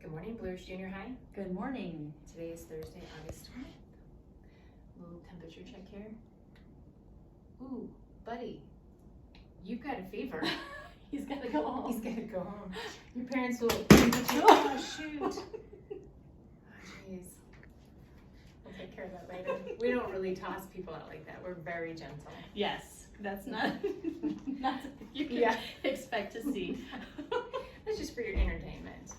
Good morning, Blue Ridge Junior High. Good morning. Today is Thursday, August 20th. Little temperature check here. Ooh, buddy, you've got a fever. He's got to go home. He's got to go home. Your parents will oh, shoot. Oh, jeez. We'll take care of that later. We don't really toss people out like that. We're very gentle. Yes, that's not something you can expect to see. That's just for your entertainment.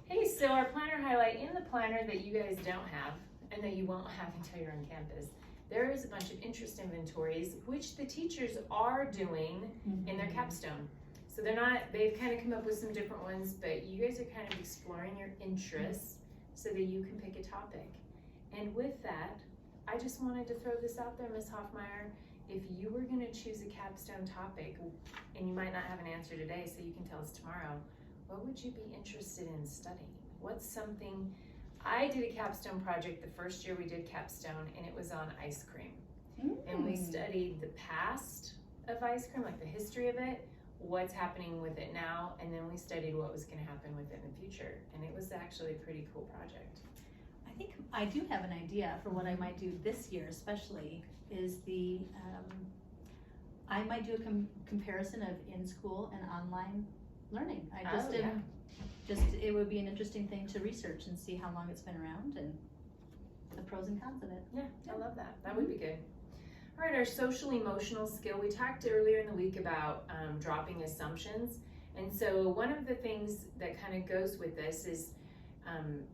Hey, so our planner highlight, in the planner that you guys don't have and that you won't have until you're on campus, there is a bunch of interest inventories which the teachers are doing in their capstone. So they've kind of come up with some different ones, but you guys are kind of exploring your interests so that you can pick a topic. And with that, I just wanted to throw this out there, Ms. Hoffmeyer. If you were going to choose a capstone topic, and you might not have an answer today, so you can tell us tomorrow, what would you be interested in studying? What's something? I did a capstone project the first year we did capstone, and it was on ice cream. And we studied the past of ice cream, like the history of it, what's happening with it now, and then we studied what was going to happen with it in the future. And it was actually a pretty cool project. I think I do have an idea for what I might do this year, especially, is I might do a comparison of in-school and online learning. It would be an interesting thing to research and see how long it's been around and the pros and cons of it. Yeah, I love that. That would be good. All right, our social emotional skill. We talked earlier in the week about dropping assumptions. And so one of the things that kind of goes with this is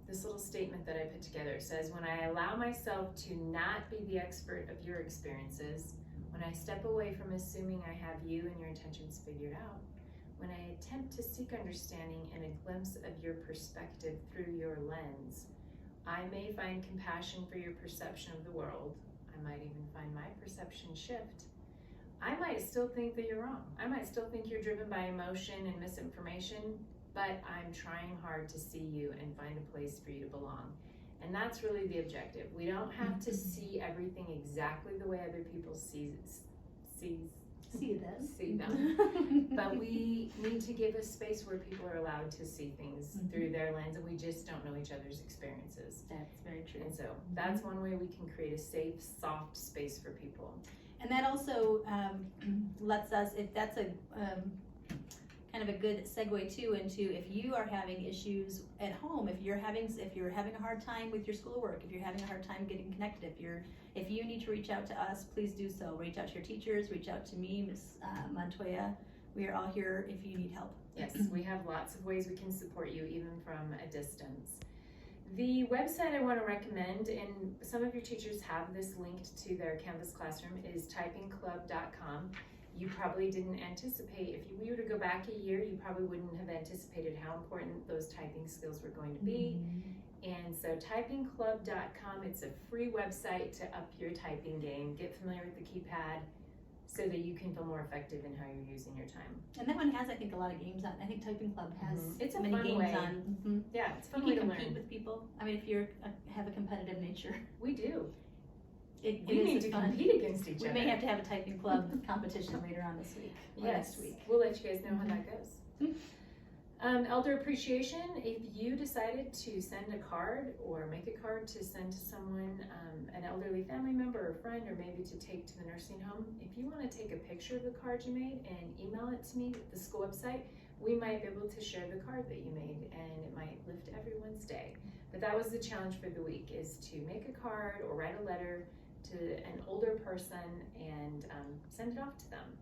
this little statement that I put together. It says, when I allow myself to not be the expert of your experiences, when I step away from assuming I have you and your intentions figured out, when I attempt to seek understanding and a glimpse of your perspective through your lens, I may find compassion for your perception of the world. I might even find my perception shift. I might still think that you're wrong. I might still think you're driven by emotion and misinformation, but I'm trying hard to see you and find a place for you to belong. And that's really the objective. We don't have to see everything exactly the way other people see them. But we need to give a space where people are allowed to see things through their lens, and we just don't know each other's experiences. That's very true. And so that's one way we can create a safe, soft space for people. And that also lets us, if that's a kind of a good segue too into if you are having issues at home, if you're having a hard time with your schoolwork, if you're having a hard time getting connected, if you need to reach out to us, please do so. Reach out to your teachers, reach out to me, Ms. Montoya. We are all here if you need help. Yes, we have lots of ways we can support you even from a distance. The website I want to recommend, and some of your teachers have this linked to their Canvas classroom, is typingclub.com. You probably didn't anticipate, if you were to go back a year, you probably wouldn't have anticipated how important those typing skills were going to be. And so typingclub.com, it's a free website to up your typing game, get familiar with the keypad so that you can feel more effective in how you're using your time. And that one has, I think, a lot of games on. I think Typing Club has it's a many fun games way. on. Yeah, it's a fun way to You can learn. compete with people. I mean, if you have a competitive nature. We do. We need to compete against each other. We may have to have a typing club competition later on this week. Yes, next week. We'll let you guys know how that goes. Elder appreciation. If you decided to send a card or make a card to send to someone, an elderly family member or friend, or maybe to take to the nursing home, if you want to take a picture of the card you made and email it to me at the school website, we might be able to share the card that you made, and it might lift everyone's day. But that was the challenge for the week, is to make a card or write a letter to an older person and send it off to them.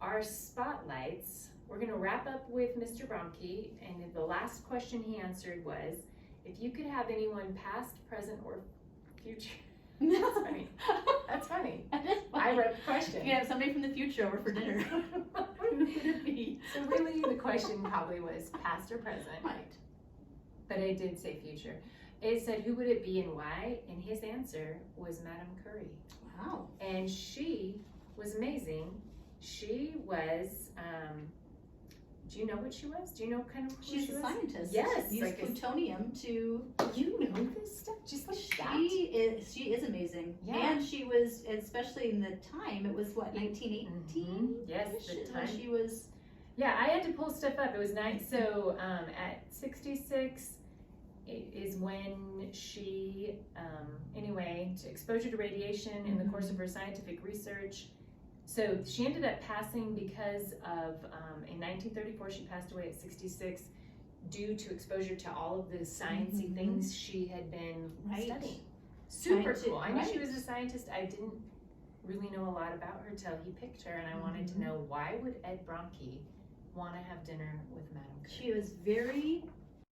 Our spotlights, we're going to wrap up with Mr. Bromke, and the last question he answered was, if you could have anyone past, present, or future. That's funny. That's funny. I wrote the question. You could have somebody from the future over for dinner. Who would it be? So really the question probably was past or present. Right. But I did say future. It said, who would it be and why? And his answer was Madame Curie. Wow. And she was amazing. She was, do you know what she was? Do you know kind of who She's she a was? scientist. Yes. Used like plutonium to... You know this stuff just like that? She is amazing. Yeah. And she was, especially in the time, it was what, 1918? Yes, the time. She was Yeah, I had to pull stuff up. It was nice. So at 66 is when she, anyway, to exposure to radiation in the course of her scientific research. So she ended up passing because of, in 1934, she passed away at 66 due to exposure to all of the sciencey things she had been studying. Super cool. I knew she was a scientist. I didn't really know a lot about her till he picked her, and I wanted to know, why would Ed Bronke want to have dinner with Madame Curie? She was very